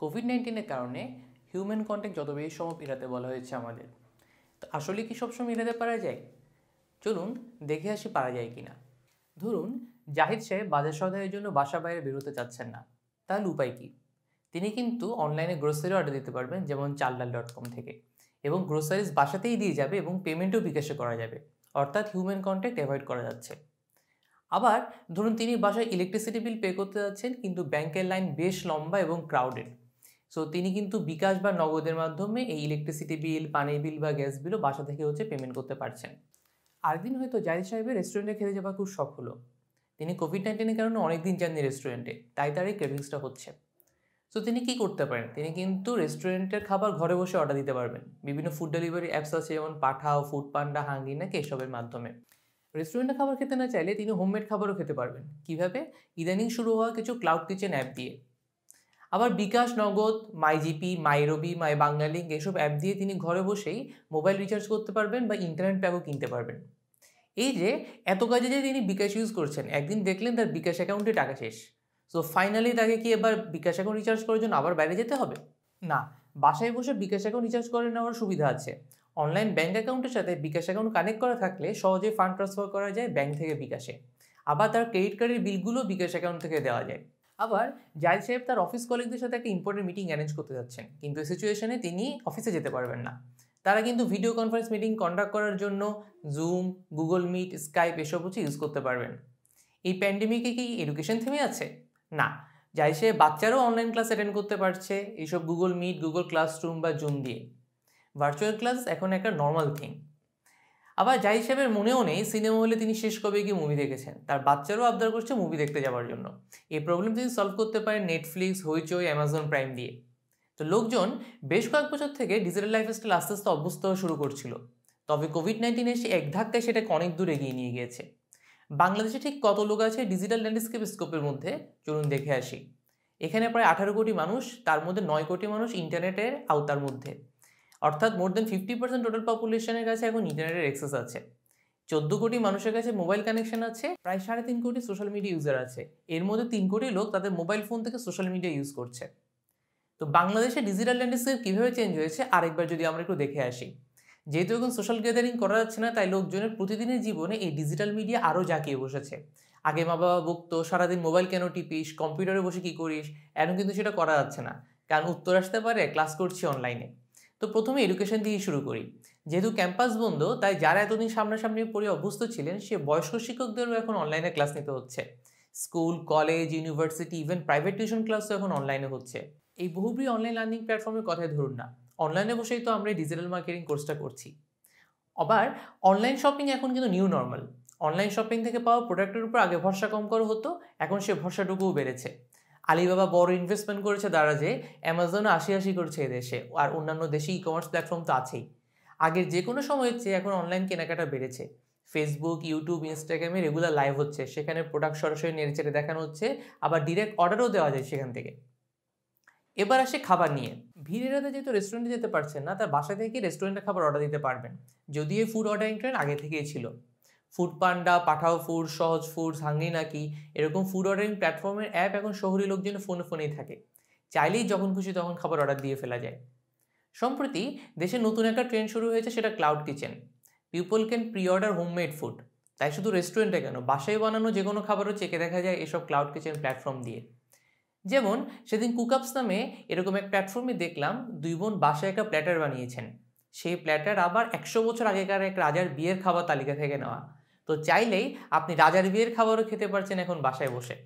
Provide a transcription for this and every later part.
COVID-19 কারণে human contact যত বেশি সম্ভব এড়াতে বলা হয়েছে আমাদের। তো আসলে কি সবসময় এড়াতে পারা যায়? চলুন দেখে আসি পারা যায় কিনা। ধরুন জাহিদ সাহেব বাজার সদাইয়ের জন্য বাসা বাইরে বেরোতে চাচ্ছেন না, তাহলে উপায় কি? তিনি কিন্তু অনলাইনে গ্রোসারি অর্ডার দিতে পারবেন, যেমন চালডাল.com থেকে, এবং গ্রোসারিজ বাসাতেই দিয়ে যাবে এবং পেমেন্টও বিকাশে করা যাবে, অর্থাৎ হিউম্যান কন্ট্যাক্ট অ্যাভয়েড করা যাচ্ছে। আবার ধরুন তিনি বাসায় ইলেকট্রিসিটি বিল পে করতে যাচ্ছেন, কিন্তু ব্যাংকের লাইন বেশ লম্বা এবং ক্রাউডেড। সো তিনি কিন্তু বিকাশ বা নগদের মাধ্যমে এই ইলেকট্রিসিটি বিল, পানির বিল বা গ্যাস বিলও বাসা থেকে পেমেন্ট করতে পারছেন। আরেকদিন হয়তো জাহিদ সাহেবের রেস্টুরেন্টে খেতে যাওয়ার খুব শখ হলো। তিনি কোভিড-19 কারণে অনেকদিন যাননি রেস্টুরেন্টে, তাই তার এই ক্রেভিংসটা হচ্ছে। সো তিনি কি করতে পারেন? তিনি কিন্তু রেস্টুরেন্টের খাবার ঘরে বসে অর্ডার দিতে পারবেন। বিভিন্ন ফুড ডেলিভারি অ্যাপস আছে, যেমন পাঠাও, ফুড পান্ডা, হাঙ্গি নাকি এসবের মাধ্যমে। রেস্টুরেন্টে খাবার খেতে না চাইলে তিনি হোমমেড খাবারও খেতে পারবেন। কিভাবে? ইদানিং শুরু হওয়া কিছু ক্লাউড কিচেন অ্যাপ দিয়ে। আবার বিকাশ, নগদ, মাইজিপি, মাইরবি, মাই বাংলালিংক এসব অ্যাপ দিয়ে তিনি ঘরে বসেই মোবাইল রিচার্জ করতে পারবেন বা ইন্টারনেট প্যাকও কিনতে পারবেন। এই যে এত কাজে যে তিনি বিকাশ ইউজ করছেন, একদিন দেখলেন তার বিকাশ অ্যাকাউন্টে টাকা শেষ। সো ফাইনালি তাকে কি এবার বিকাশ অ্যাকাউন্ট রিচার্জ করার জন্য আবার বাইরে যেতে হবে? না, বাসায় বসে বিকাশ অ্যাকাউন্ট রিচার্জ করে নেওয়ার সুবিধা আছে। অনলাইন ব্যাঙ্ক অ্যাকাউন্টের সাথে বিকাশ অ্যাকাউন্ট কানেক্ট করা থাকলে সহজে ফান্ড ট্রান্সফার করা যায় ব্যাঙ্ক থেকে বিকাশে। আবার তার ক্রেডিট কার্ডের বিলগুলো বিকাশ অ্যাকাউন্ট থেকে দেওয়া যায়। আবার জাহিদ সাহেব তার অফিস কলিগদের সাথে একটা ইম্পর্টেন্ট মিটিং অ্যারেঞ্জ করতে যাচ্ছেন, কিন্তু এই সিচুয়েশনে তিনি অফিসে যেতে পারবেন না। তারা কিন্তু ভিডিও কনফারেন্স মিটিং কন্ডাক্ট করার জন্য জুম, গুগল মিট, স্কাইপ এসব ইউজ করতে পারবেন। এই প্যান্ডেমিকে কি এডুকেশন থেমে আছে? না, যাই সে বাচ্চারাও অনলাইন ক্লাস অ্যাটেন্ড করতে পারছে এইসব গুগল মিট, গুগল ক্লাসরুম বা জুম দিয়ে। ভার্চুয়াল ক্লাস এখন একটা নর্মাল থিং। আবার জাহিদ সাহেবের মনেও নেই সিনেমা হলে তিনি শেষ কবে গিয়ে মুভি দেখেছেন। তার বাচ্চারাও আবদার করছে মুভি দেখতে যাওয়ার জন্য। এই প্রবলেম তিনি সলভ করতে পারেন নেটফ্লিক্স, হইচই, অ্যামাজন প্রাইম দিয়ে। তো লোকজন বেশ কয়েক বছর থেকে ডিজিটাল লাইফস্টাইল আস্তে আস্তে অভ্যস্ত হওয়া শুরু করছিল, তবে কোভিড-19 এসে এক ধাক্কায় সেটাকে অনেক দূর এগিয়ে নিয়ে গিয়েছে। বাংলাদেশে ঠিক কত লোক আছে ডিজিটাল ল্যান্ডস্কেপ স্কোপের মধ্যে, চলুন দেখে আসি। এখানে প্রায় 18 কোটি মানুষ, তার মধ্যে 9 কোটি মানুষ ইন্টারনেটের আওতার মধ্যে, অর্থাৎ মোর দেন 50% টোটাল পপুলেশনের কাছে এখন ইন্টারনেটের অ্যাক্সেস আছে। 14 কোটি মানুষের কাছে মোবাইল কানেকশন আছে, প্রায় 3.5 কোটি সোশ্যাল মিডিয়া ইউজার আছে। এর মধ্যে 3 কোটি লোক তাদের মোবাইল ফোন থেকে সোশ্যাল মিডিয়া ইউজ করছে। তো বাংলাদেশে ডিজিটাল ল্যান্ডস্কেপ কীভাবে চেঞ্জ হয়েছে আরেকবার যদি আমরা একটু দেখে আসি। যেহেতু এখন সোশ্যাল গ্যাদারিং করা যাচ্ছে না, তাই লোকজনের প্রতিদিনের জীবনে এই ডিজিটাল মিডিয়া আরও জাঁকিয়ে বসেছে। আগে মা বাবা বকতো সারাদিন মোবাইল কেন টিপিস, কম্পিউটারে বসে কী করিস, এখন কিন্তু সেটা করা যাচ্ছে না, কারণ উত্তর আসতে পারে ক্লাস করছি অনলাইনে। তো প্রথমে এডুকেশন দিয়ে শুরু করি। যেহেতু ক্যাম্পাস বন্ধ, তাই যারা এতদিন সামনাসামনি পড়ে অভ্যস্ত ছিলেন সে বয়স্ক শিক্ষকদেরও এখন অনলাইনে ক্লাস নিতে হচ্ছে। School, college, university, even private tuition ক্লাসও এখন অনলাইনে হচ্ছে। এই বহুব্রী অনলাইন লার্নিং প্ল্যাটফর্মের কথাই ধরুন না, অনলাইনে বসেই তো আমরা ডিজিটাল মার্কেটিং কোর্সটা করছি। আবার অনলাইন শপিং এখন কিন্তু নিউ নর্মাল। অনলাইন শপিং থেকে পাওয়া প্রোডাক্টের উপর আগে ভরসা কম করা হতো, এখন সে ভরসাটুকুও বেড়েছে। আলিবাবা বড় ইনভেস্টমেন্ট করেছে দারাজে, অ্যামাজনও আশি করছে এদেশে, আর অন্যান্য দেশে ই কমার্স প্ল্যাটফর্ম তো আছেই। আগের যে কোনো সময়ের চেয়ে এখন অনলাইন কেনাকাটা বেড়েছে। ফেসবুক, ইউটিউব, ইনস্টাগ্রামে রেগুলার লাইভ হচ্ছে, সেখানে প্রোডাক্ট সরাসরি নেড়েচেড়ে দেখানো হচ্ছে, আবার ডিরেক্ট অর্ডারও দেওয়া যায় সেখান থেকে। এবার আসে খাবার নিয়ে। ভিড় এড়াতে যেহেতু রেস্টুরেন্টে যেতে পারছেন না, তার বাসা থেকে রেস্টুরেন্টে খাবার অর্ডার দিতে পারবেন। যদিও এই ফুড অর্ডারিং ট্রেন্ড আগে থেকেই ছিল। ফুড পান্ডা, পাঠাও ফুড, সহজ ফুডস, হাঙ্গি নাকি এরকম ফুড অর্ডারিং প্ল্যাটফর্মের অ্যাপ এখন শহরী লোকজনের ফোনেই থাকে। চাইলেই যখন খুশি তখন খাবার অর্ডার দিয়ে ফেলা যায়। সম্প্রতি দেশে নতুন একটা ট্রেন্ড শুরু হয়েছে, সেটা cloud kitchen. People can pre order homemade food. তাই শুধু রেস্টুরেন্টে কেন, বাসায় বানানো যে কোনো খাবারও চেকে দেখা যায় এসব ক্লাউড কিচেন প্ল্যাটফর্ম দিয়ে। যেমন সেদিন কুকআপস নামে এরকম এক প্ল্যাটফর্মে দেখলাম 2 বোন বাসায় একটা প্ল্যাটার বানিয়েছেন। সেই প্ল্যাটার আবার 100 বছর আগেকার এক রাজার বিয়ের খাবার তালিকা থেকে নেওয়া। তো চাইলেই আপনি রাজার বিয়ের খাবারও খেতে পারছেন এখন বাসায় বসে।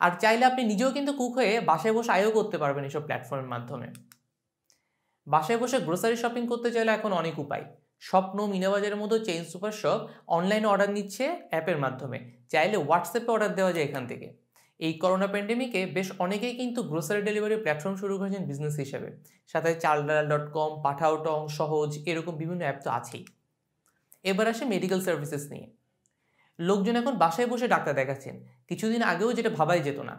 আর চাইলে আপনি নিজেও কিন্তু কুক হয়ে বাসায় বসে আয়ও করতে পারবেন এসব প্ল্যাটফর্মের মাধ্যমে। বাসায় বসে গ্রোসারি শপিং করতে চাইলে এখন অনেক উপায়। স্বপ্ন, মিনাবাজারের মতো চেইন সুপার শপ অনলাইনে অর্ডার নিচ্ছে অ্যাপের মাধ্যমে, চাইলে হোয়াটসঅ্যাপে অর্ডার দেওয়া যায় এখান থেকে। এই করোনা প্যান্ডেমিকে বেশ অনেকেই কিন্তু গ্রোসারি ডেলিভারি প্ল্যাটফর্ম শুরু করেছেন বিজনেস হিসেবে। সাথে চালডাল.com, পাঠাওটং, সহজ এরকম বিভিন্ন অ্যাপ তো আছেই। এবার আসে মেডিকেল সার্ভিসেস নিয়ে। লোকজন এখন বাসায় বসে ডাক্তার দেখাচ্ছেন, কিছুদিন আগেও যেটা ভাবাই যেত না।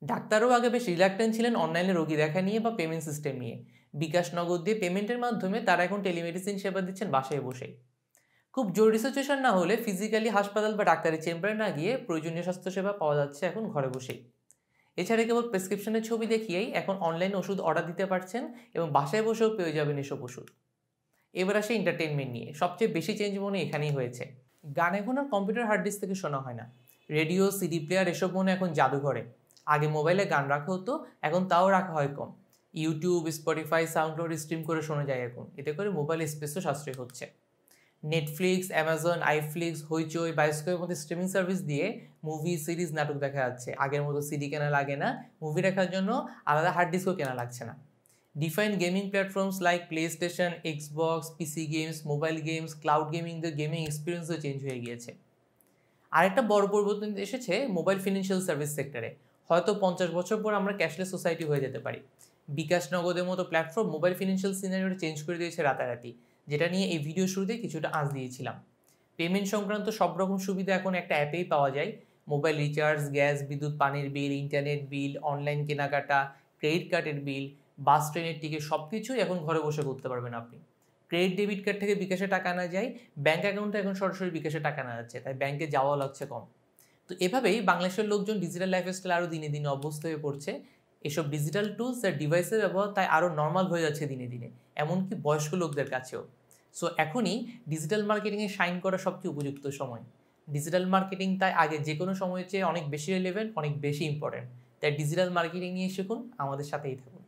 ডাক্তারও আগে বেশ রিল্যাক্টেন্ট ছিলেন অনলাইনে রোগী দেখা নিয়ে বা পেমেন্ট সিস্টেম নিয়ে। বিকাশ, নগদ দিয়ে পেমেন্টের মাধ্যমে তারা এখন টেলিমেডিসিন সেবা দিচ্ছেন বাসায় বসেই। খুব জরুরি সিচুয়েশন না হলে ফিজিক্যালি হাসপাতাল বা ডাক্তারের চেম্বারে না গিয়ে প্রয়োজনীয় স্বাস্থ্যসেবা পাওয়া যাচ্ছে এখন ঘরে বসেই। এছাড়া কেবল প্রেসক্রিপশনের ছবি দেখিয়েই এখন অনলাইন ওষুধ অর্ডার দিতে পারছেন এবং বাসায় বসেও পেয়ে যাবেন এসব ওষুধ। এবার আসে এন্টারটেনমেন্ট নিয়ে। সবচেয়ে বেশি চেঞ্জ মনে এখানেই হয়েছে। গান এখন আর কম্পিউটার হার্ড ডিস্ক থেকে শোনা হয় না। রেডিও, সিডি প্লেয়ার এসব মনে এখন জাদুঘরে। আগে মোবাইলে গান রাখা হতো, এখন তাও রাখা হয় কম। ইউটিউব, স্পটিফাই, সাউন্ডক্লাউড স্ট্রিম করে শোনা যায় এখন। এতে করে মোবাইল স্পেসও সাশ্রয় হচ্ছে। নেটফ্লিক্স, অ্যামাজন, আইফ্লিক্স, হইচই, বায়োস্কোপের মধ্যে স্ট্রিমিং সার্ভিস দিয়ে মুভি, সিরিজ, নাটক দেখা যাচ্ছে। আগের মতো সিডি কেনা লাগে না, মুভি দেখার জন্য আলাদা হার্ড ডিস্কও কেনা লাগছে না। Define gaming platforms like PlayStation, Xbox, PC games, mobile games, cloud gaming, the gaming এক্সপিরিয়েন্সও চেঞ্জ হয়ে গিয়েছে। আরেকটা বড় পরিবর্তন এসেছে মোবাইল ফিনান্সিয়াল সার্ভিস সেক্টরে। হয়তো 50 বছর পর আমরা ক্যাশলেস সোসাইটি হয়ে যেতে পারি। বিকাশ নগদের মতো প্ল্যাটফর্ম মোবাইল ফিনান্সিয়াল সিনারিওটা চেঞ্জ করে দিয়েছে রাতারাতি, যেটা নিয়ে এই ভিডিও শুরুতে কিছুটা আঁচ দিয়েছিলাম। পেমেন্ট সংক্রান্ত সব রকম সুবিধা এখন একটা অ্যাপেই পাওয়া যায়। মোবাইল রিচার্জ, গ্যাস, বিদ্যুৎ, পানির বিল, ইন্টারনেট বিল, অনলাইন কেনাকাটা, ক্রেডিট কার্ডের বিল, বাস ট্রেনের টিকিট সব কিছুই এখন ঘরে বসে করতে পারবেন আপনি। ক্রেডিট ডেবিট কার্ড থেকে বিকাশে টাকা আনা যায়, ব্যাঙ্ক অ্যাকাউন্টে এখন সরাসরি বিকাশে টাকা আনা যাচ্ছে, তাই ব্যাংকে যাওয়াও লাগছে কম। তো এভাবেই বাংলাদেশের লোকজন ডিজিটাল লাইফস্টাইল আরও দিনে দিনে অভ্যস্ত হয়ে পড়ছে। এসব ডিজিটাল টুলস আর ডিভাইসের ব্যবহার তাই আরও নর্মাল হয়ে যাচ্ছে দিনে দিনে, এমনকি বয়স্ক লোকদের কাছেও। সো এখনই ডিজিটাল মার্কেটিংয়ে শাইন করা সবচেয়ে উপযুক্ত সময়। ডিজিটাল মার্কেটিং তাই আগে যে কোনো সময়ের চেয়ে অনেক বেশি রিলেভেন্ট, অনেক বেশি ইম্পর্টেন্ট। তাই ডিজিটাল মার্কেটিং নিয়ে শিখুন, আমাদের সাথেই থাকুন।